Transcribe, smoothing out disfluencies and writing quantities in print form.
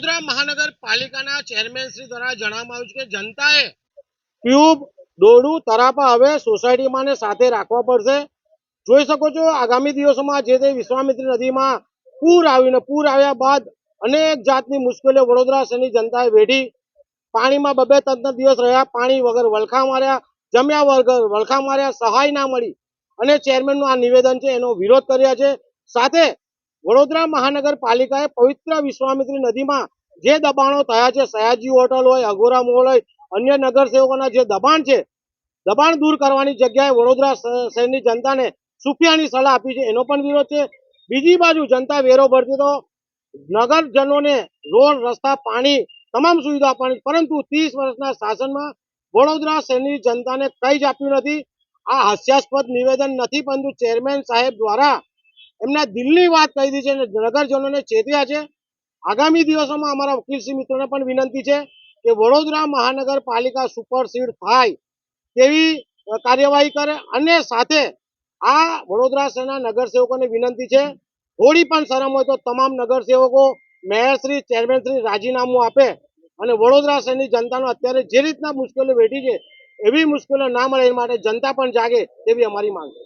વડોદરા મહાનગરપાલિકાના ચેરમેન શ્રી દ્વારા જણાવવામાં આવ્યું છે કે જનતાએ ટ્યુબ, દોરડું, તરાપા હવે સોસાયટીમાં સાથે રાખવા પડશે. જોઈ શકો છો આગામી દિવસોમાં જે તે વિશ્વામિત્રી નદીમાં પૂર આવ્યા બાદ અનેક જાતની મુશ્કેલીઓ વડોદરા શહેરની જનતાએ વેઠી. પાણીમાં બબે ત્રણ દિવસ રહ્યા, પાણી વગર વલખા માર્યા, જમ્યા વગર વલખા માર્યા, સહાય ના મળી અને ચેરમેનનું આ નિવેદન છે એનો વિરોધ કર્યા છે. સાથે વડોદરા મહાનગરપાલિકાએ પવિત્ર વિશ્વામિત્રી નદીમાં જે દબાણો થયા છે, સયાજી હોટલ હોય, અઘોરા મોલ હોય, અન્ય નગરસેવકોના જે દબાણ છે, દબાણ દૂર કરવાની જગ્યાએ વડોદરા શહેરની જનતાને સુફિયાની સલાહ આપી છે એનો પણ વિરોધ છે. બીજી બાજુ જનતા વેરો ભરતી તો નગરજનોને રોડ, રસ્તા, પાણી તમામ સુવિધા આપવાની, પરંતુ 30 વર્ષના શાસનમાં વડોદરા શહેરની જનતાને કંઈ જ આપ્યું નથી. આ હાસ્યાસ્પદ નિવેદન નથી, પરંતુ ચેરમેન સાહેબ દ્વારા એમના દિલની વાત કહી દીધી છે અને નગરજનોને ચેત્યા છે. આગામી દિવસોમાં અમારા વકીલશ્રી મિત્રોને પણ વિનંતી છે કે વડોદરા મહાનગરપાલિકા સુપરસીડ થાય તેવી કાર્યવાહી કરે અને સાથે આ વડોદરા શહેરના નગરસેવકોને વિનંતી છે, થોડી પણ શરમ હોય તો તમામ નગરસેવકો, મેયરશ્રી, ચેરમેનશ્રી રાજીનામું આપે અને વડોદરા શહેરની જનતાનો અત્યારે જે રીતના મુશ્કેલીઓ વેઠી છે એવી મુશ્કેલીઓ ના મળે એ માટે જનતા પણ જાગે તેવી અમારી માંગ છે.